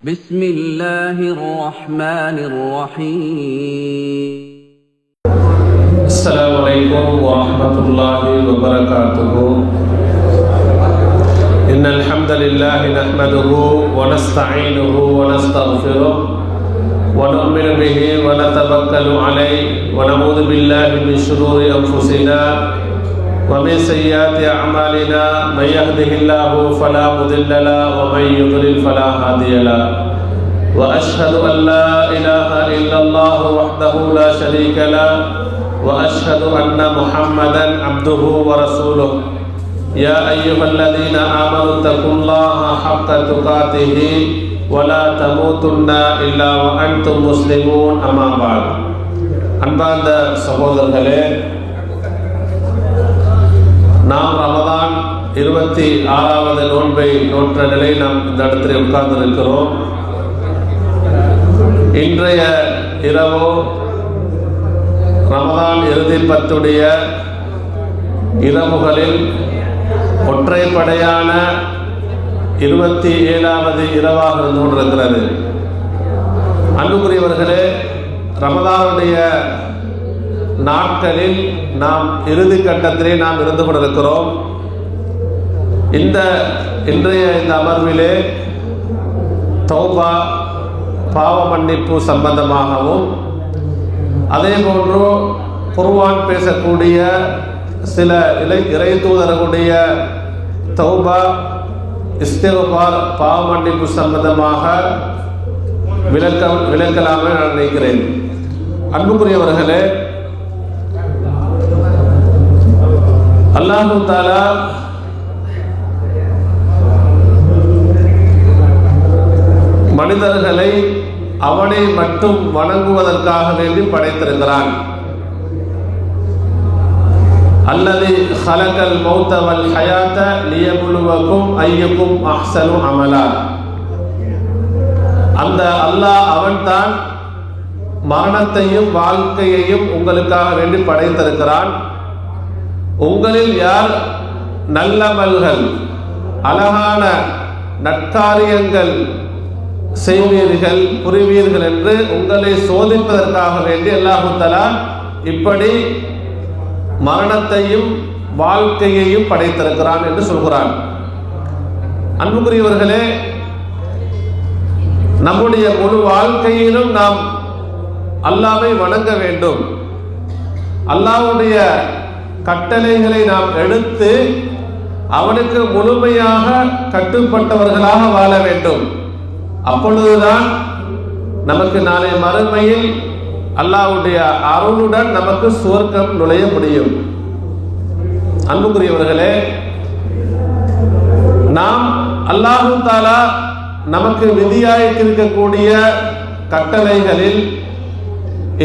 بسم الله الرحمن الرحيم السلام عليكم ورحمة الله وبركاته إن الحمد لله نحمده ونستعينه ونستغفره ونؤمن به ونتوكل عليه ونعوذ بالله من شرور أنفسنا ومن سيئات أعمالنا من يهده الله فلا مضل له ومن يضلل فلا هادي له وأشهد أن لا إله إلا الله وحده لا شريك له وأشهد أن محمدا عبده ورسوله يا أيها الذين آمنوا اتقوا الله حق تقاته ولا تموتن إلا وأنتم مسلمون أما بعد அன்பார்ந்த சகோதரர்களே, நாம் ரமதான் 26வது நோன்பை நோற்ற நிலை நாம் இந்த இடத்துல உட்கார்ந்திருக்கிறோம். இன்றைய இரவு ரமதான் இறுதி பத்துடைய இரவுகளில் ஒற்றைப்படையான 27வது இரவாக இருந்து கொண்டிருக்கிறது. அன்புக்குரியவர்களே, ரமதானுடைய நாட்களில் நாம் இறுதி கட்டத்திலே நாம் இருந்து கொண்டிருக்கிறோம். இன்றைய இந்த அமர்விலே தௌபா பாவ மன்னிப்பு சம்பந்தமாகவும், அதே போன்று குர்ஆன் பேசக்கூடிய சில இறை தூதர்களுடைய தௌபா இஸ்திக்ஃபார் பாவ மன்னிப்பு சம்பந்தமாக விளக்கலாமே நான் நினைக்கிறேன். அன்புக்குரியவர்களே, அல்லாஹு தஆலா மனிதர்களை அவனை மட்டும் வணங்குவதற்காக வேண்டி படைத்திருக்கிறான். அல்லதி ஹலகல் மௌத வல் ஹயாத லியப்லுவக்கும் அய்யுக்கும் அஹ்ஸனு அமலா. அந்த அல்லாஹ் அவன்தான் மரணத்தையும் வாழ்க்கையையும் உங்களுக்காக வேண்டி படைத்திருக்கிறான். உங்களில் யார் நல்லமல்கள் அழகான நற்காரியங்கள் செய்வீர்கள் புரிவீர்கள் என்று உங்களை சோதிப்பதற்காக வேண்டி அல்லாஹ் தஆலா இப்படி மரணத்தையும் வாழ்க்கையையும் படைத்திருக்கிறான் என்று சொல்கிறான். அன்புக்குரியவர்களே, நம்முடைய முழு வாழ்க்கையிலும் நாம் அல்லாஹ்வை வணங்க வேண்டும். அல்லாஹ்வுடைய கட்டளைகளை நாம் எடுத்து அவனுக்கு முழுமையாக கட்டுப்பட்டவர்களாக வாழ வேண்டும். அப்பொழுதுதான் நமக்கு நாளை மறுமையில் அல்லாஹ்வுடைய அருளுடன் நமக்கு சுவர்க்கம் நுழைய முடியும். அன்புக்குரியவர்களே, நாம் அல்லாஹ் தஆலா நமக்கு விதியாயிருக்கக்கூடிய கட்டளைகளில்,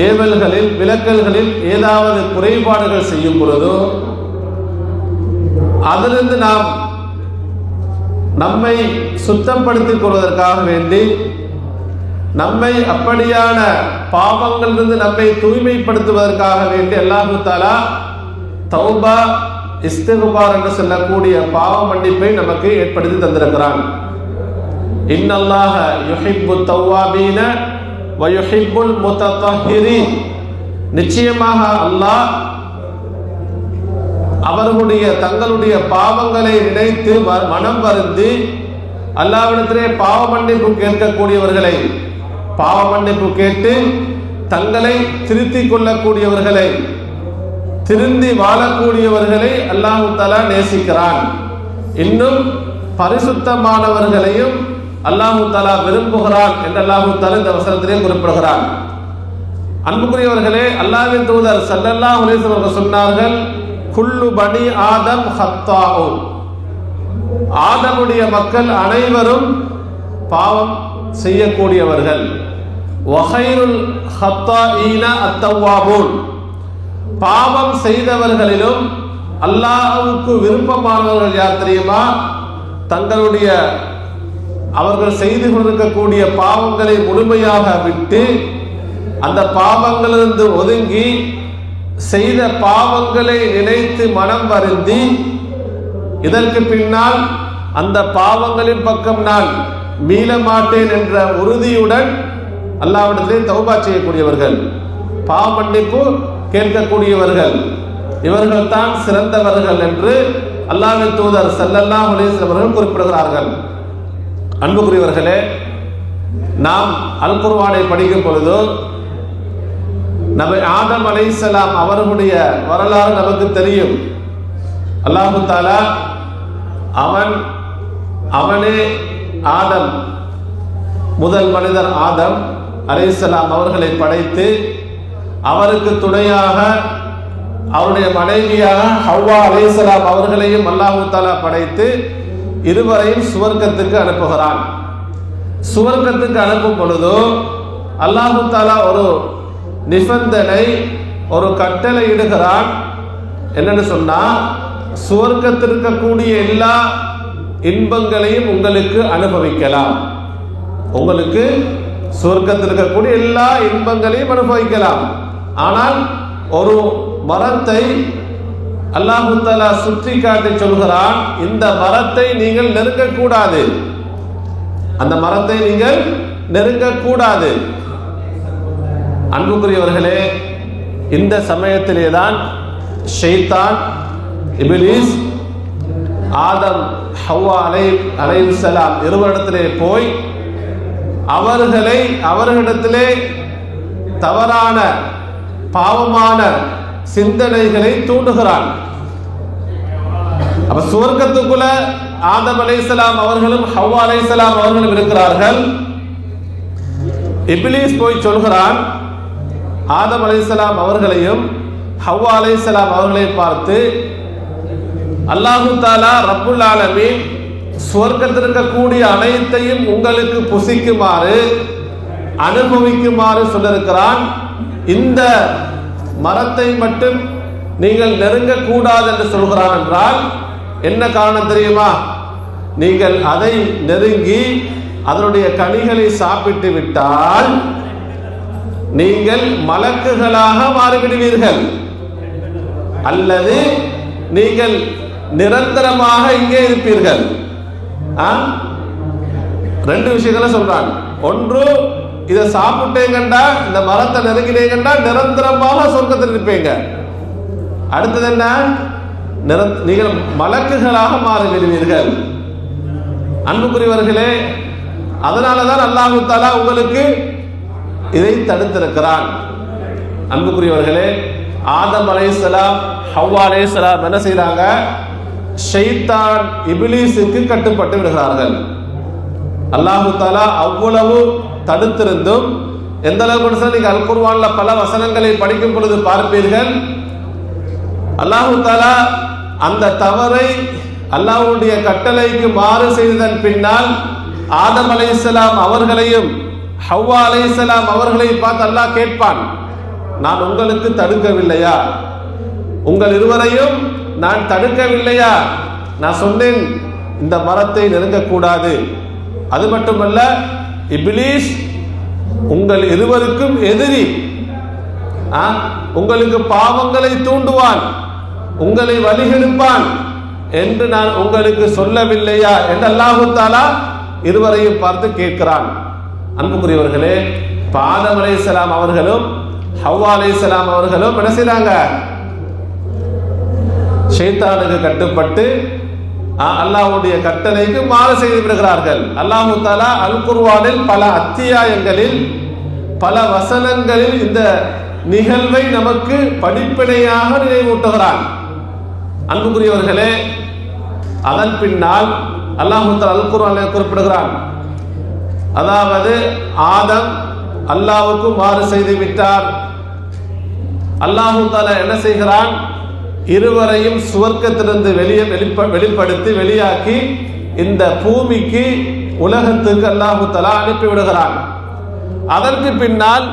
ஏவல்களில், விலக்கல்களில் ஏதாவது குறைபாடுகள் செய்யும் பொழுதோ அதிலிருந்து நாம் நம்மை சுத்தப்படுத்திக் கொள்வதற்காக வேண்டி, நம்மை அப்படியான பாவங்களிலிருந்து நம்மை தூய்மைப்படுத்துவதற்காக வேண்டி அல்லாஹ் தஆலா தௌபா இஸ்திக்ஃபார் என்று சொல்லக்கூடிய பாவ மன்னிப்பை நமக்கு ஏற்படுத்தி தந்திருக்கிறான். இன்னல்லாஹ யுஹிப்பு தவ்வாபீன வ யுஹிப்புல் முத்தத்தஹிரீன். நிச்சயமாக அல்லாஹ் அவர்களுடைய தங்களுடைய பாவங்களை நினைத்து மனம் வருந்தி அல்லாஹ்விடத்திலே பாவ மன்னிப்பு கேட்கக்கூடியவர்களை, பாவ மன்னிப்பு கேட்டு தங்களை திருத்திக் கொள்ளக்கூடியவர்களை, திருந்தி வாழக்கூடியவர்களை அல்லாஹ் தஆலா நேசிக்கிறான். இன்னும் பரிசுத்தமானவர்களையும் அல்லாஹ் தஆலா விரும்புகிறான் என்று அல்லாஹ் தஆலா இந்த வசனத்திலே குறிப்பிடுகிறான். அன்புக்குரியவர்களே, அல்லாஹ்வின் தூதர் ஸல்லல்லாஹு அலைஹி வஸல்லம் அவர்கள் சொன்னார்கள், குல்லு பனி ஆதம் ஹத்தாஉ. ஆதமுடைய மக்கள் அனைவரும் பாவம் செய்யக்கூடியவர்கள். வஹைருல் ஹத்தாஈன அத்தவ்வாபூன். பாவம் செய்தவர்களிலும் அல்லாஹ்வுக்கு விருப்பமானவர்கள் யார் தெரியுமா? தங்களுடைய அவர்கள் செய்து கொண்டிருக்கக்கூடிய பாவங்களை முழுமையாக விட்டு அந்த பாவங்களிலிருந்து ஒதுங்கி செய்த பாவங்களை நினைத்து மனம் வருந்தி இதற்கு பின்னால் அந்த பாவங்களின் பக்கம் நான் மீள மாட்டேன் என்ற உறுதியுடன் அல்லாஹ்விடத்திலே தௌபா செய்யக்கூடியவர்கள், பாவ மன்னிப்பு கேட்கக்கூடியவர்கள், இவர்கள் தான் சிறந்தவர்கள் என்று அல்லாஹ்வின் தூதர் ஸல்லல்லாஹு அலைஹி வஸல்லம் அவர்கள் குறிப்பிடுகிறார்கள். அன்புக்குரியவர்களே, நாம் அல் குர்ஆனை படிக்கும் பொழுது நபி ஆதம் அலைஹிஸ்ஸலாம் அவர்களுடைய வரலாறு நமக்கு தெரியும். அல்லாஹு தஆலா அவனே ஆதம், முதல் மனிதர் ஆதம் அலைஹிஸ்ஸலாம் அவர்களை படைத்து அவருக்கு துணையாக அவருடைய மனைவியாக ஹவ்வா அலைஹிஸ்ஸலாம் அவர்களையும் அல்லாஹு தஆலா படைத்து இருவரையும் சுவர்க்கத்துக்கு அனுப்புகிறான். சுவர்க்கத்துக்கு அனுப்பும் பொழுது அல்லாஹு தஆலா ஒரு நிபந்தனை, ஒரு கட்டளை இடுகிறான். என்னன்னு சொன்னா, சுவர்க்கத்தில் இருக்கக்கூடிய எல்லா இன்பங்களையும் உங்களுக்கு அனுபவிக்கலாம், உங்களுக்கு சுவர்க்கத்தில் இருக்கக்கூடிய எல்லா இன்பங்களையும் அனுபவிக்கலாம். ஆனால் ஒரு மரத்தை அல்லாஹு தஆலா சுற்றி காட்டி சொல்கிறான், இந்த மரத்தை நீங்கள் நெருங்கக்கூடாது, அந்த மரத்தை நீங்கள் நெருங்கக்கூடாது. அன்புக்குரியவர்களே, இந்த சமயத்திலே தான் ஷைத்தான், இப்லீஸ் ஆதம் ஹவ்வா அலைஹிஸ்ஸலாம் இருவரிடத்திலே போய் அவர்களிடத்திலே தவறான பாவமான சிந்தனைகளை தூண்டுகிறான். அப்ப சுவர்க்கத்துக்குள்ள ஆதம் அலைஹிஸ்ஸலாம் அவர்களும் ஹவ்வா அலைஹிஸ்ஸலாம் அவர்களும் இருக்கிறார்கள். இப்லீஸ் போய் சொல்கிறான், ஆதம் அலைஹிஸ்ஸலாம் அவர்களையும் ஹவ்வா அலைஹிஸ்ஸலாம் அவர்களையும் பார்த்து, அல்லாஹு தஆலா ரப்புல் ஆலமீன் சுவர்க்கத்தில் இருக்கக்கூடிய அனைத்தையும் உங்களுக்கு புசிக்குமாறு அனுபவிக்குமாறு சொல்லியிருக்கிறான். இந்த மரத்தை மட்டும் நீங்கள் நெருங்கக்கூடாது என்று சொல்கிறான் என்றால் என்ன காரணம் தெரியுமா? நீங்கள் அதை நெருங்கி அதனுடைய கனிகளை சாப்பிட்டு விட்டால் நீங்கள் மலக்குகளாக மாறிவிடுவீர்கள், அல்லது நீங்கள் நிரந்தரமாக இங்கே இருப்பீர்கள். ரெண்டு விஷயங்களை சொல்றான். ஒன்று, இதை சாப்பிட்டேங்கண்டா, இந்த மரத்தை நெருங்கினேங்கண்டா நிரந்தரமாக சொர்க்கத்தில் இருப்பீங்க. அடுத்தது என்ன? நீங்கள் மலக்குகளாக மாறிவிடுவீர்கள். அன்புக்குரியவர்களே, அதனாலதான் அல்லாஹு தஆலா உங்களுக்கு இதை தடுத்திருக்கிறான். அன்புக்குரியவர்களே, ஆதம் அலைஹிஸ்ஸலாம் ஹவ்வா அலைஹிஸ்ஸலாம் என்ன செய்யறாங்க? ஷைத்தான் இப்லீஸுக்கு கட்டுப்பட்டு விடுகிறார்கள். அல்லாஹு தஆலா அவ்வளவு தடுத்திருந்தும் எந்த அளவுக்கு நீங்க அல் குர்ஆன்ல பல வசனங்களை படிக்கும் பொழுது பார்ப்பீர்கள், அல்லாஹு தஆலா அந்த தவறை அல்லாஹ்வுடைய கட்டளைக்கு மாறு செய்ததன் பின்னால் ஆதம் அலைஹிஸ்ஸலாம் அவர்களையும் ஹவ்வா அலைஹிஸ்ஸலாம் அவர்களை பார்த்து அல்லாஹ் கேட்பான், நான் உங்களுக்கு தடுக்கவில்லையா? உங்கள் இருவரையும் நான் தடுக்கவில்லையா? நான் சொன்னேன் இந்த மரத்தை நெருங்கக்கூடாது. அது மட்டுமல்ல, இப்லீஸ் உங்கள் இருவருக்கும் எதிரி, உங்களுக்கு பாவங்களை தூண்டுவான், உங்களை வழிகெடுப்பான் என்று நான் உங்களுக்கு சொல்லவில்லையா என்று அல்லாஹு தஆலா இருவரையும் பார்த்து கேட்கிறான். அன்புக்குரியவர்களே, ஆதம் அலைஹிஸ்ஸலாம் அவர்களும் ஹவ்வா அலைஹிஸ்ஸலாம் அவர்களும் என்ன செய்றாங்க? ஷைத்தானுக்கு கட்டுப்பட்டு அல்லாஹ்வுடைய கட்டளைக்கு மாறு செய்து விடுகிறார்கள். அல்லாஹு தஆலா அல் குர்ஆனில் பல அத்தியாயங்களில் பல வசனங்களில் இந்த நிகழ்வை நமக்கு படிப்பினையாக நினைவூட்டுகிறான். அன்புக்குரியவர்களே, அதன் பின்னால் அல்லாஹு தஆலா அல் குர்ஆனில் குறிப்பிடுகிறான், அதாவது ஆதம் அல்லாஹ்வுக்கு மாறு செய்து விட்டார். அல்லாஹு தஆலா என்ன செய்கிறான்? இருவரையும் சுவர்க்கத்திலிருந்து வெளிப்படுத்தி வெளியாக்கி இந்த பூமிக்கு உலகத்துக்கு அல்லாஹு தஆலா அனுப்பி விடுகிறான். அதற்கு பின்னால்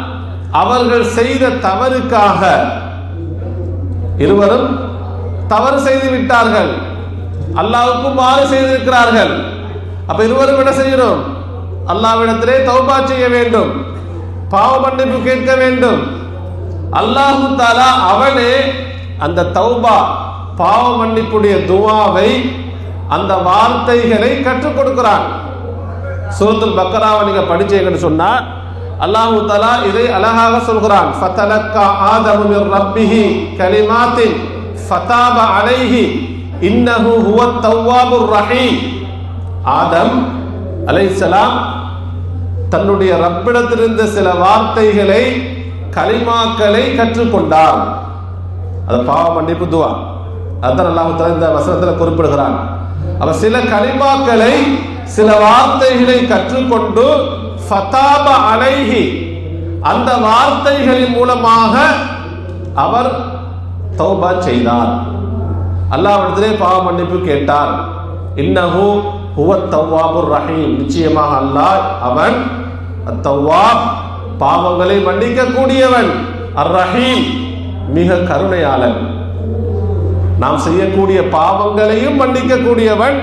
அவர்கள் செய்த தவறுக்காக இருவரும் தவறு செய்து விட்டார்கள், அல்லாஹ்வுக்கு மாறு செய்திருக்கிறார்கள். அப்ப இருவரும் என்ன செய்யணும்? அல்லாஹ்விடத்திலே தௌபா செய்ய வேண்டும், பாவ மன்னிப்பு கேட்க வேண்டும். அல்லாஹு தஆலா அவனே அந்த தௌபா பாவ மன்னிப்புடைய துஆவை, அந்த வார்த்தைகளை கற்றுக் கொடுக்கிறான். சூரத்துல் பக்கராவை நீங்க படிச்சீங்கன்னு சொன்னா அல்லாஹ் தஆலா இதை அழகாக சொல்கிறான். ஃபதலக்கா ஆதமு மிர் ரப்பிஹி கலிமாத்தின் ஃபதாப அலைஹி இன்னஹு ஹுவத் தவ்வாபுர் ரஹீம். ஆதம் அலைஹிஸ்ஸலாம் தன்னுடைய ரப்பிடத்திலிருந்து சில வார்த்தைகளை, கலிமாக்களை கற்றுக்கொண்டார். அது பாவ மன்னிப்பு துவா. அதான் அல்லாஹ் தஆலா இந்த வசனத்தில் குறிப்பிடுகிறான். அவர் சில கலிமாக்களை, சில வார்த்தைகளை கற்றுக்கொண்டு ஃபதாப அலைஹி, அந்த வார்த்தைகளின் மூலமாக அவர் தௌபா செய்தார். அல்லாஹ்விடத்திலே பாவ மன்னிப்பு கேட்டார். இன்னஹு ஹுவத் தவ்வாபுர் ரஹீம், நிச்சயமாக அல்லாஹ் அவன் அத்தவ்வாப், பாவங்களை மன்னிக்க கூடியவன், அர் ரஹீம், மிக கருணையாளன். நாம் செய்யக்கூடிய பாவங்களையும் மன்னிக்க கூடியவன்,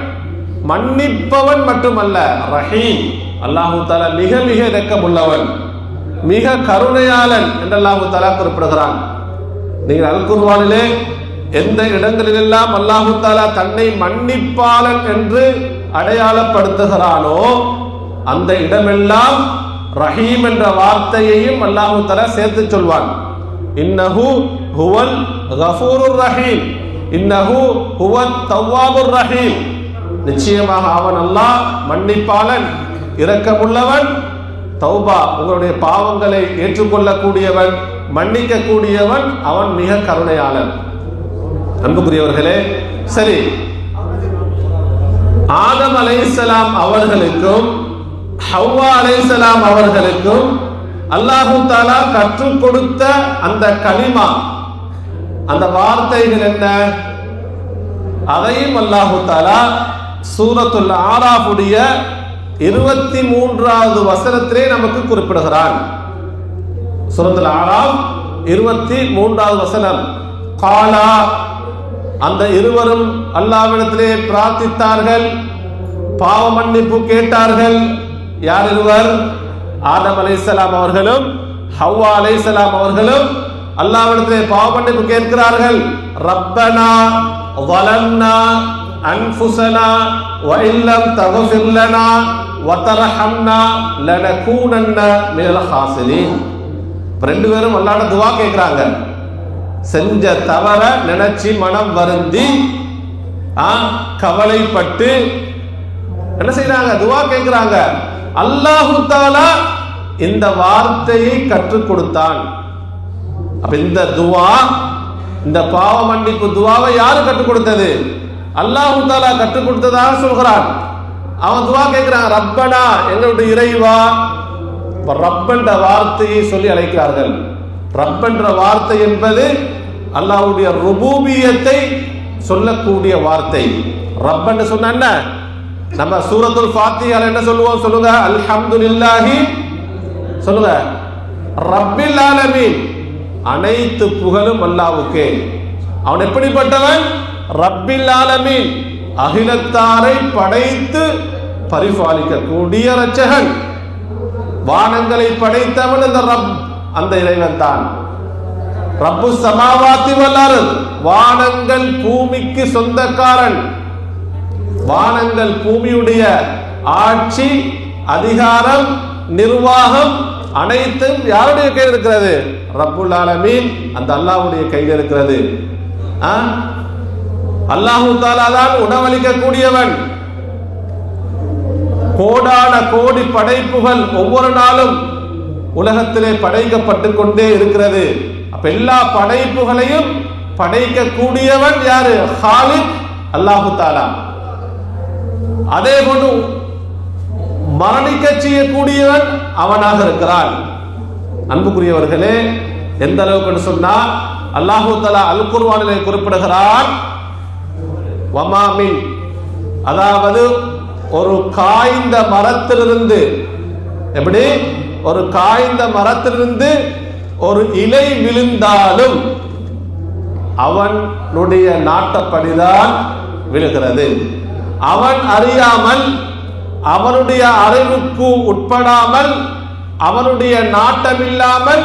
மன்னிப்பவன் மட்டுமல்ல, ரஹீம். அல்லாஹு தஆலா மிக மிக இரக்கமுள்ளவன், மிக கருணையாளன் என்று அல்லாஹு தஆலா குறிப்பிடுகிறான். நீங்கள் அல் குர்ஆனிலே எந்த இடங்களிலெல்லாம் அல்லாஹு தஆலா தன்னை மன்னிப்பாளன் என்று அடையாளப்படுத்துகிறானோ அந்த இடமெல்லாம் ரஹீம் என்ற வார்த்தையையும் அல்லாஹு தஆலா சேர்த்து சொல்வான். இன்னஹு ஹுவல் கஃபூருர் ரஹீம், இன்னஹு ஹுவத் தவ்வாபுர் ரஹீம், நிச்சயமாக அவன் அல்லாஹ் மன்னிப்பாளன், இரக்கமுள்ளவன், தௌபா, உங்களுடைய பாவங்களை ஏற்றுக்கொள்ளக்கூடியவன், மன்னிக்க கூடியவன், அவன் மிக கருணையாளன். அன்புக்குரியவர்களே, சரி, ஆதம் அலைஹிஸ்ஸலாம் அவர்களுக்கும் ஹவ்வா அலைஹிஸ்ஸலாம் அவர்களுக்கும் அல்லாஹு தஆலா கற்றுக் கொடுத்த அந்த கலிமா, அந்த வார்த்தைகள் என்ன? அதையும் அல்லாஹு தஆலா சூரத்துல் ஆராஃபுடைய 23வது வசனத்திலே நமக்கு குறிப்பிடுகிறான். சூரத்துல் ஆராஃப் 23வது வசனம். காலா, அந்த இருவரும் அல்லாஹ்விடத்திலே பிரார்த்தித்தார்கள், பாவ மன்னிப்பு கேட்டார்கள். யார் இருவர்? ஆதம் அலைஹிஸ்ஸலாம் அவர்களும் ஹவ்வா அலைஹிஸ்ஸலாம் அவர்களும் அல்லாஹ்விடத்திலே பாவ மன்னிப்பு கேட்கிறார்கள். ரப்பனா ظلمنا أنفسنا وإن لم تغفر لنا وترحمنا لنكونن من الخاسرين. ரெண்டு பேரும் அல்லாஹ்ட்ட துஆ கேட்கிறாங்க. செஞ்ச தவற நினைச்சு மனம் வருந்தி கவலைப்பட்டு என்ன செய்யறாங்க? துஆ கேட்கிறாங்க. அல்லாஹு தஆலா இந்த வார்த்தையை கற்றுக் கொடுத்தான். அப்ப இந்த துஆ, இந்த பாவ மன்னிப்பு துஆவை யாரு கற்றுக் கொடுத்தது? அல்லாஹு தஆலா கற்றுக் கொடுத்ததாக சொல்கிறான். அவன் துஆ கேட்கிறான், ரப்பனா, எங்களுடைய இறைவா. ரப் என்ற வார்த்தையை சொல்லி அழைக்கிறார்கள். ரப் என்ற வார்த்தை என்பது அல்லாஹ்வுடைய ருபூபியத்தை சொல்லக்கூடிய வார்த்தை. ரப் என்று சொன்ன என்ன? நம்ம சூரத்துல் ஃபாத்திஹால என்ன சொல்லுவோம்? சொல்லுங்க, அல்ஹம்துலில்லாஹி, சொல்லுங்க, ரப்பில் ஆலமீன், அனைத்து புகழும் அல்லாஹ்வுக்கே. அவன் எப்படிப்பட்டவன்? ரப்பில் ஆலமீன், அகிலத்தாரை படைத்து பரிபாலிக்கக்கூடிய இரட்சகன். வானங்களை படைத்தவன் அந்த ரப், அந்த இறைவன் தான். ரப்பு சமாவாத்தி வல் அர்த், வானங்கள் பூமிக்கு சொந்தக்காரன். வானங்கள் பூமியுடைய ஆட்சி, அதிகாரம், நிர்வாகம் அனைத்தும் யாருடைய கையில் இருக்கிறது? ரப்புல் ஆலமீன், அந்த அல்லாஹ்வுடைய கையில் இருக்கிறது. அல்லாஹு தஆலா தான் உணவளிக்க கூடியவன். கோடான கோடி படைப்புகள் ஒவ்வொரு நாளும் உலகத்திலே படைக்கப்பட்டு கொண்டே இருக்கிறது. அப்ப எல்லா படைப்புகளையும் படைக்க கூடியவன் யாரு? ஹாலிக், அல்லாஹு தஆலா. அதே போன்று மரணிக்க செய்யக்கூடியவன் அவனாக இருக்கிறான். அன்புக்குரியவர்களே, எந்த அளவுக்கு சொன்னா அல்லாஹு தஆலா அல் குர்ஆனிலே குறிப்பிடுகிறான், வமாமின், அதாவது ஒரு காய்ந்த மரத்திலிருந்து, எப்படி ஒரு காய்ந்த மரத்திலிருந்து ஒரு இலை விழுந்தாலும் அவனுடைய நாட்டப்படிதான் விழுகிறது. அவன் அறியாமல், அவனுடைய அறிவுக்கு உட்படாமல், அவனுடைய நாட்டமில்லாமல்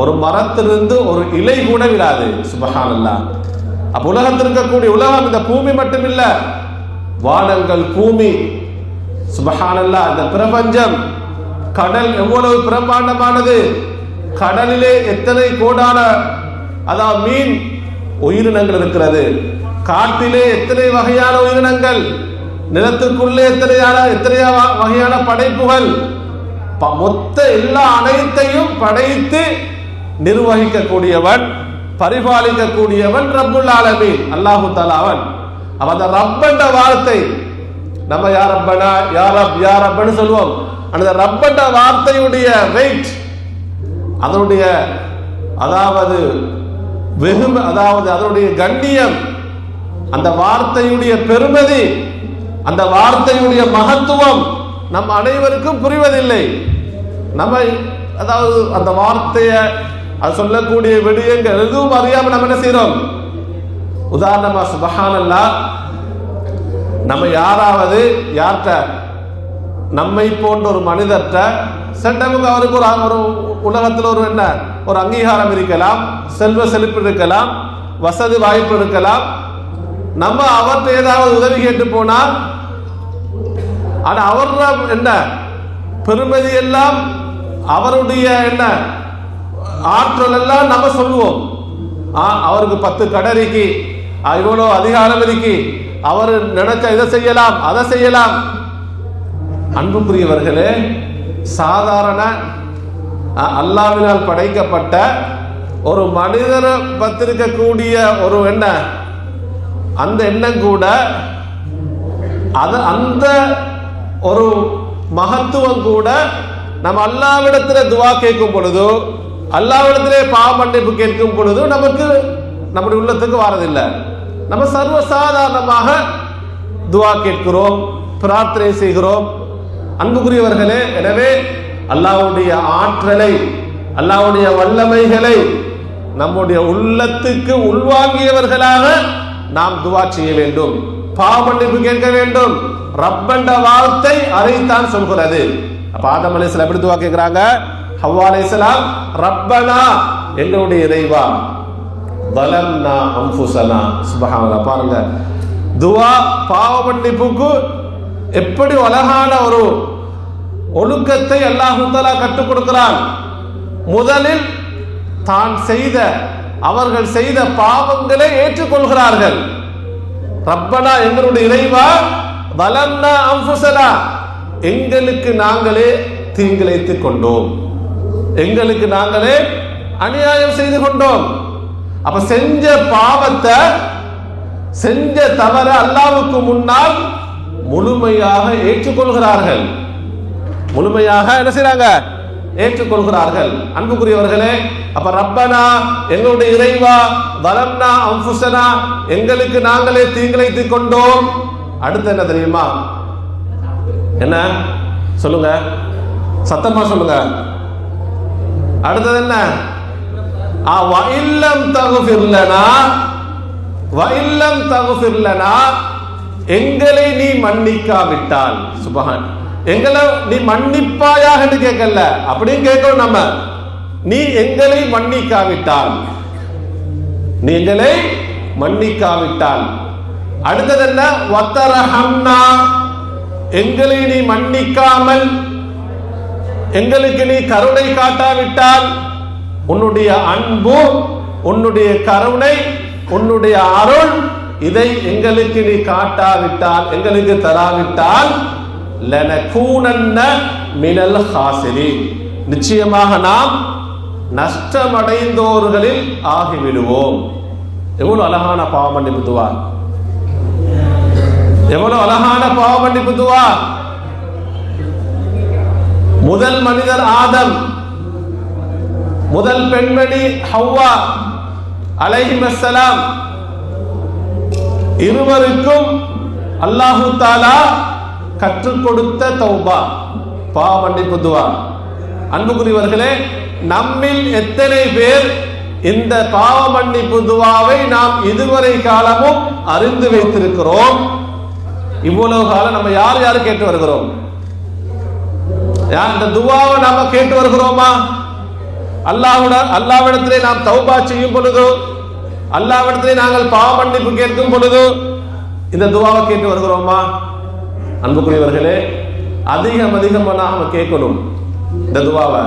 ஒரு மரத்திலிருந்து ஒரு இலை கூட விழாது. சுப்ஹானல்லாஹ். அப்ப உலகத்தில் இருக்கக்கூடிய, உலகம் இந்த பூமி மட்டுமில்ல, வானங்கள், பூமி, சுப்ஹானல்லாஹ். இந்த பிரபஞ்சம், கடல் எவ்வளவு பிரம்மாண்டமானது, கடலிலே எத்தனை கோடான அதாவது மீன் உயிரினங்கள் இருக்கிறது, காட்டிலே எத்தனை வகையான உயிரினங்கள், நிலத்துக்குள்ளே எத்தனை வகையான படைப்புகள், மொத்த எல்லா அனைத்தையும் படைத்து நிர்வகிக்கக்கூடியவன், பரிபாலிக்கக்கூடியவன் ரப்புல் ஆலமீன் அல்லாஹு தஆலா. அவன் அந்த ரப் என்ற வார்த்தை நம்ம யா ரப்பனா யா ரப் யா ரப்னு சொல்லுவோம். அந்த ரப் என்ற வார்த்தையுடைய வெயிட், அதனுடைய அதாவது அதாவது அதனுடைய கண்ணியம், அந்த வார்த்தையுடைய பெருமதி, அந்த வார்த்தையுடைய மகத்துவம் நம் அனைவருக்கும் புரிவதில்லை. நம்ம அதாவது அந்த வார்த்தையை அது சொல்லக்கூடிய விடயங்கள் எதுவும் அறியாம நம்ம என்ன செய்யறோம்? உதாரணமா சுப்ஹானல்லாஹ், நம்ம யாராவது யார்கிட்ட நம்மை போன்ற ஒரு மனிதர்கிட்ட சட்டமுக்கு அவருக்கு ஒரு உலகத்தில் ஒரு என்ன ஒரு அங்கீகாரம் இருக்கலாம், செல்வ செழிப்பு இருக்கலாம், வசதி வாய்ப்பு இருக்கலாம். நம்ம அவர்கிட்ட ஏதாவது உதவி கேட்டு போனால் ஆனா அவர் என்ன பெருமதி எல்லாம் அவருடைய என்ன ஆற்றல் எல்லாம் நம்ம சொல்லுவோம். அவருக்கு 10 கடை இருக்கு, இவ்வளோ அதிகாரம் இருக்கு, அவர் நினைச்ச இதை செய்யலாம் அதை செய்யலாம். அன்புக்குரியவர்களே, சாதாரண அல்லாஹ்வினால் படைக்கப்பட்ட ஒரு மனிதரை பத்திருக்கக்கூடிய ஒரு என்ன அந்த எண்ணம் கூட அந்த ஒரு மகத்துவம் கூட நம்ம அல்லாஹ்விடத்திலே துவா கேட்கும் பொழுது, அல்லாஹ்விடத்திலே பாவ மன்னிப்பு கேட்கும் பொழுது நமக்கு நம்முடைய உள்ளத்துக்கு வாரதில்லை. நம்ம சர்வசாதாரணமாக துவா கேட்கிறோம், பிரார்த்தனை செய்கிறோம். அன்புக்குரியவர்களே, எனவே அல்லாஹ்வுடைய ஆற்றலை, அல்லாஹ்வுடைய வல்லமைகளை நம்முடைய உள்ளத்துக்கு உள்வாங்கியவர்களாக நாம் துவா செய்ய வேண்டும், பாவ மன்னிப்பு கேட்க வேண்டும். ரப்பென்ற வார்த்தை அதைத்தான் சொல்கிறது. அப்ப ஆதம் அலைஹிஸ்ஸலாம் எப்படி துவா கேட்கிறாங்க? ஹவ்வா அலைஹிஸ்ஸலாம் ரப்பனா எங்களுடைய இறைவா, வலம்னா அன்ஃபுஸனா. சுப்ஹானல்லாஹ். பாருங்க, துவா பாவ மன்னிப்புக்கு எப்படி அழகான ஒரு ஒழுக்கத்தை அல்லாஹ் தஆலா கற்றுக் கொடுக்கிறான். முதலில் தான் செய்த அவர்கள் செய்த பாவங்களை ஏற்றுக்கொள்கிறார்கள். ரப்பனா எங்களுடைய இறைவா, வலம்னா அன்ஃபுஸனா எங்களுக்கு நாங்களே தீங்கிழைத்துக் கொண்டோம், எங்களுக்கு நாங்களே அநியாயம் செய்து கொண்டோம். அப்ப செஞ்ச பாவத்தை செஞ்ச தவற அல்லாஹ்வுக்கு முன்னால் முழுமையாக ஏற்றுக்கொள்கிறார்கள், முழுமையாக என்ன செய்றாங்க? ஏற்றுக்கொள்கிறார்கள். அன்புக்குரியவர்களே, அப்ப ரப்பனா எங்களுடைய இறைவா, வலம்னா அன்ஃபுஸனா எங்களுக்கு நாங்களே தீங்கிழைத்துக் கொண்டோம். அடுத்து என்ன தெரியுமா? என்ன சொல்லுங்க, சத்தமா சொல்லுங்க. அடுத்தது என்ன? வஇல்லம் தக்ஃபிர் லனா, வஇல்லம் தக்ஃபிர் லனா எங்களை நீ மன்னிக்காவிட்டால். சுப்ஹான், எங்களை நீ மன்னிப்பாயாக கேட்கல, அப்படின்னு கேட்கணும் நம்ம. நீ எங்களை மன்னிக்காவிட்டால், நீ எங்களை மன்னிக்காவிட்டால். அடுத்தது என்ன? வத்தரஹம்னா எங்களை நீ மன்னிக்காமல் எங்களுக்கு நீ கருணை காட்டாவிட்டால், உன்னுடைய அன்பு, உன்னுடைய கருணை, உன்னுடைய அருள் இதை எங்களுக்கு நீ காட்டாவிட்டால், எங்களுக்கு தராவிட்டால், லனகூனன்ன மினல் ஹாசிரீன் நிச்சயமாக நாம் நஷ்டமடைந்தோர்களில் ஆகிவிடுவோம். எவ்வளவு அழகான பாவ மன்னிப்பு துவா, எவ்வளவு அழகான பாவ மன்னிப்பு துவா. முதல் மனிதர் ஆதம், முதல் பெண்மணி ஹவ்வா அலைஹிஸ்ஸலாம், இருவருக்கும் அல்லாஹு தஆலா கற்றுக் கொடுத்த தௌபா பாவ மன்னிப்பு துவா. அன்புக்குரியவர்களே, நம்மில் எத்தனை பேர் இந்த பாவ மன்னிப்பு துவாவை நாம் இதுவரை காலமும் அறிந்து வைத்திருக்கிறோம்? இவ்வளவு காலம் நம்ம யார் யார் கேட்டு வருகிறோம்? இந்த துவாவை நாம கேட்டு வருகிறோமா? அல்லாஹ்விடத்திலே நாம் தௌபா செய்யும் பொழுது, அல்லாஹ்விடத்திலே நாங்கள் பாவ மன்னிப்பு கேட்கும் பொழுது இந்த துவாவை கேட்டு வருகிறோமா? அன்புக்குரியவர்களே, அதிகமாக நாம கேட்கணும். இந்த துவாவை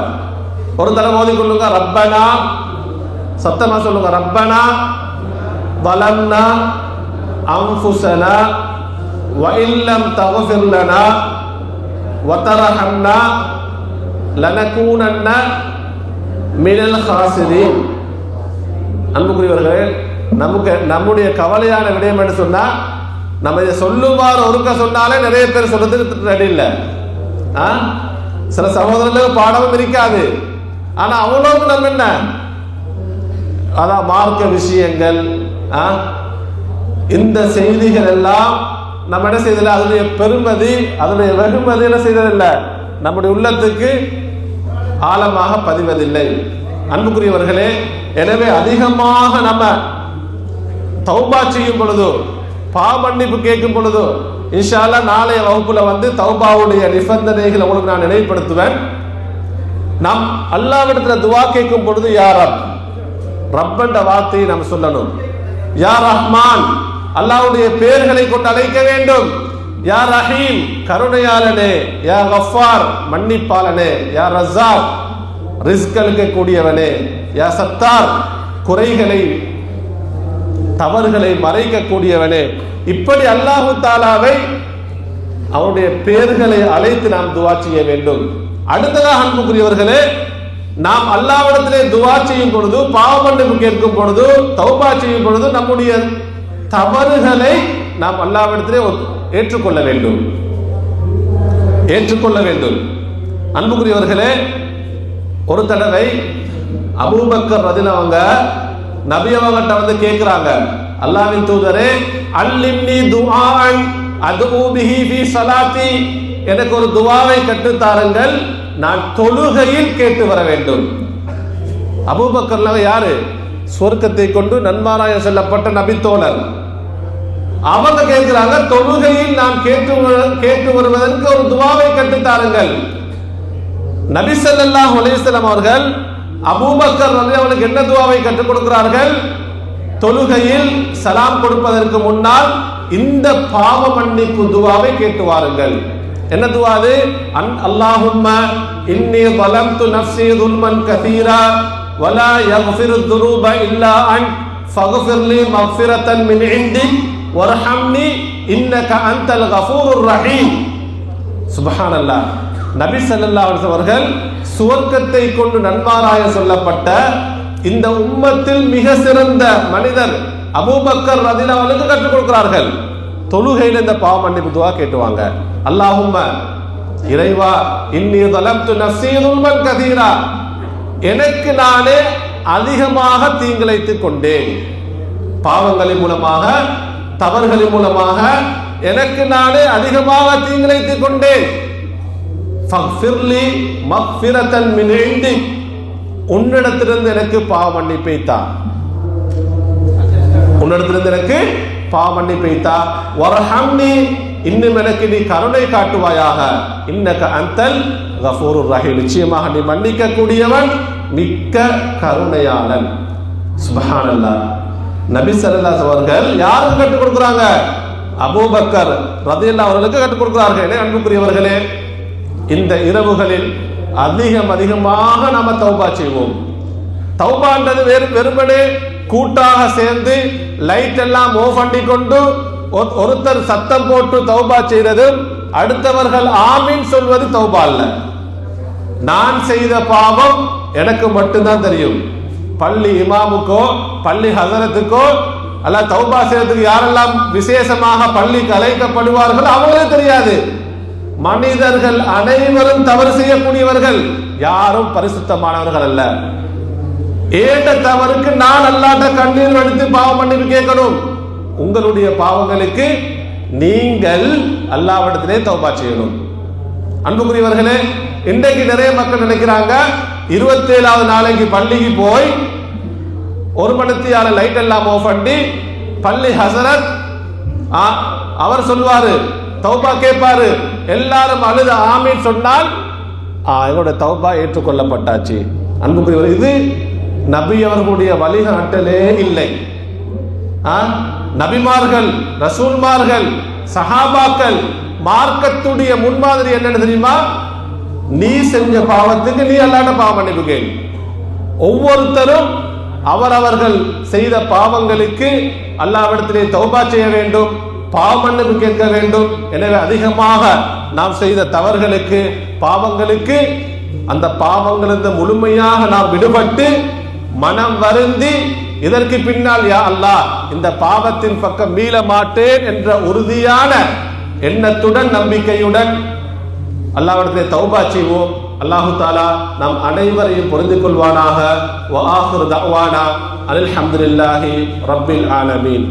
ஒரு தடவை ஓதி கொள்ளுங்க. ரப்பனா, சத்தமா சொல்லுங்க, ரப்பனா வலம்னா அன்ஃபுஸனா வ இல்லம் தக்ஃபிர் லனா வ தர்ஹம்னா லனகூனன்ன மினல் ஹாசிரீன். அன்புக்குரியவர்களே, நம்முடைய கவலையான விடயம் என்று சொன்னா, நம்ம இதை சொல்லுமாறு ஒருக்க சொன்னாலே நிறைய பேர் சொல்றதுக்கு ரெடி இல்லை. சில சகோதரர்களுக்கு பாடமும் இருக்காது. ஆனா அவ்வளவு நம்ம என்ன, அதான் மார்க்க விஷயங்கள், இந்த செய்திகள் எல்லாம் நம்ம என்ன செய்ததில்லை, அதனுடைய பெருமதி, அதனுடைய வெகுமதி என்ன செய்ததில்லை, நம்முடைய உள்ளத்துக்கு ஆழமாக பதிவதில்லை. அன்புக்குரியவர்களே, எனவே அதிகமாக நம்ம தௌபா செய்யும் பொழுது, பாவ மன்னிப்பு கேட்கும் பொழுது, இன்ஷா அல்லாஹ் நாளைய வகுப்புல தௌபாவுடைய நிபந்தனைகள் உங்களுக்கு நான் நினைவுபடுத்துவேன். நாம் அல்லாஹ்விடத்துல துவா கேட்கும் பொழுது யா ரப், ரப்பென்ற வார்த்தையை நாம் சொல்லணும். யா ரஹ்மான், அல்லாஹ்வுடைய பெயர்களை கொண்டு அழைக்க வேண்டும். யா ரஹீம், கருணையாளனே. யா கஃபார், மன்னிப்பாளனே. யா ரஸாக், ரிஸ்க் அளிக்கக்கூடியவனே. யா சத்தார், குறைகளை தவறுகளை மறைக்கக்கூடியவனே. இப்படி அல்லாஹு தாலாவை அவருடைய பெயர்களை அழைத்து நாம் துவா செய்ய வேண்டும். அடுத்ததாக அன்புக்குரியவர்களே, நாம் அல்லாஹ்விடத்திலே துவா செய்யும் பொழுது, பாவ மன்னிப்பு கேட்கும் பொழுது, தௌபா செய்யும் பொழுது நம்முடைய தவறுகளை நாம் அல்லாஹ்விடத்திலே ஏற்றுக்கொள்ள வேண்டும். அன்புக்குரியவர்களே, ஒரு தடவை அபூபக்கர் ரலியல்லாஹு அவங்க நபி அவங்கள்ட்ட கேட்கிறாங்க, அல்லாஹ்வின் தூதரே, அல்லிம்னி துஆன் அதுஉ பிஹி ஃபீ ஸலாத்தி, எனக்கு ஒரு துஆவை கற்றுத் தாருங்கள், நான் தொழுகையில் கேட்டு வர வேண்டும். அபூபக்கர் யாரு? சொர்க்கத்தை கொண்டு நன்மாராயம் சொல்லப்பட்ட நபி தோழர். அவங்க கேட்கிறாங்க, தொழுகையில் நான் கேட்டு வருவதற்கு ஒரு துஆவை கற்றுத் தாருங்கள். நபி ஸல்லல்லாஹு அலைஹி வஸல்லம் அவர்கள் அபூபக்கர் அவர்களுக்கு என்ன துஆவை கற்றுக் கொடுக்கிறார்கள்? தொழுகையில் சலாம் கொடுப்பதற்கு முன்னால் இந்த பாவ மன்னிப்பு துஆவை கேட்டு வாருங்கள். என்ன துஆ அது? அல்லாஹும்ம இன்னி ظلمtu நஃப்ஸி ظلما كثيرا ولا يغفر الذنوب الا انت فاغفر لي مغفرة من عندك وارحمني انك انت الغفور الرحيم. சுப்ஹானல்லாஹ். நபி ஸல்லல்லாஹு அலைஹி வஸல்லம் அவர்கள் சுவர்க்கத்தை கொண்டு நன்மாராய சொல்லப்பட்ட இந்த உம்மத்தில் மிக சிறந்த மனிதர் அபூபக்கர் ரலியல்லாஹு அன்ஹு கற்றுக் கொடுக்கிறார்கள். தொழுகையில் இந்த பாவ மன்னிப்பு துஆ கேட்டுவாங்க. அல்லாஹும்ம, இறைவா, இன்னி ظلمtu நஃப்ஸி ظلما كثيرا, எனக்கு நானே அதிகமாக தீங்கிழைத்துக் கொண்டேன். பாவங்களின் மூலமாக, தவறுகளின் மூலமாக எனக்கு நானே அதிகமாக தீங்கிழைத்துக் கொண்டேன். ஃபக்ஃபிர்லி மக்ஃபிரத்தன் மின் இன்டிக், உன்னிடத்திலிருந்து எனக்கு பாவ மன்னிப்பை தா. உன்னிடத்திலிருந்து எனக்கு பாவ மன்னிப்பை தா. வர்ஹம்னி, இன்னும் எனக்கு நீ கருணை காட்டுவாயாக. இன்னக அன்தல் கஃபூருர் ரஹீம், நிச்சயமாக நீ மன்னிக்க கூடியவன், மிக்க கருணையாளன். சுப்ஹானல்லாஹ். நபி ஸல்லல்லாஹு அலைஹி அவர்கள் யாருக்கு கற்றுக் கொடுக்கிறாங்க? அபூபக்கர் ரலியல்லாஹு அவர்களுக்கு கற்றுக் கொடுக்கிறார்கள். அன்புக்குரியவர்களே, இந்த இரவுகளில் அதிகமாக நாம தௌபா செய்வோம். தௌபான்றது வெறுமனே கூட்டாக சேர்ந்து லைட் எல்லாம் ஆஃப் பண்ணி கொண்டு ஒருத்தர் சத்தம் போட்டு தௌபா செய்வது, அடுத்தவர்கள் ஆமீன் சொல்வது தௌபா அல்ல. நான் செய்த பாவம் எனக்கு மட்டும்தான் தெரியும். பள்ளி இமாமுக்கோ பள்ளி ஹசரத்துக்கோ அல்ல தௌபா செய்யறதுக்கு யாரெல்லாம் விசேஷமாக பள்ளிக்கு அழைக்கப்படுவார்கள் அவங்களுக்கு தெரியாது. மனிதர்கள் அனைவரும் தவறு செய்யக்கூடியவர்கள், யாரும் பரிசுத்தமானவர்கள் அல்ல. ஏண்ட தவறுக்கு நான் அல்லாஹ்ட்ட கண்ணீர் வடித்து பாவம் மன்னிப்பு கேட்கணும். உங்களுடைய பாவங்களுக்கு நீங்கள் அல்லாஹ்விடத்திலே தௌபா செய்யணும். அன்புக்குரியவர்களே, இன்றைக்கு நிறைய மக்கள் நினைக்கிறாங்க 27வது நாளைக்கு பள்ளிக்கு போய் ஒரு மணித்தியால லைட் எல்லாம் ஆஃப் பண்ணி பள்ளி ஹசரத் அவர் சொல்வாரு, தௌபா கேட்பாரு, எல்லாரும் அழுத ஆமீன் சொன்னால் இவரோட தௌபா ஏற்றுக்கொள்ளப்பட்டாச்சு. அன்புக்குரியவர், இது நபி அவர்களுடைய வழிகாட்டலே இல்லை. நபிமார்கள், ரசூல்மார்கள், சஹாபாக்கள், மார்க்கத்துடைய முன்மாதிரி என்னன்னு தெரியுமா? நீ செஞ்ச பாவத்துக்கு நீ அல்லாஹ்ட்ட பாவ மன்னிப்பு கேளு. ஒவ்வொருத்தரும் அவரவர்கள் செய்த பாவங்களுக்கு அல்லாஹ்விடத்திலே தௌபா செய்ய வேண்டும், பாவ மன்னிப்பு கேட்க வேண்டும். எனவே அதிகமாக நாம் செய்த தவறுகளுக்கு, பாவங்களுக்கு, அந்த பாவங்களிலிருந்து முழுமையாக நாம் விடுபட்டு மனம் வருந்தி இதற்கு பின்னால் யா அல்லாஹ் இந்த பாவத்தின் பக்கம் மீள மாட்டேன் என்ற உறுதியான எண்ணத்துடன், நம்பிக்கையுடன் அல்லாஹ்விடத்திலே தௌபா செய்வோம். அல்லாஹு தஆலா நம் அனைவரையும் புரிந்து கொள்வானாக. வ ஆகிரு தஅவானா அல்ஹம்துலில்லாஹி ரப்பில் ஆலமீன்.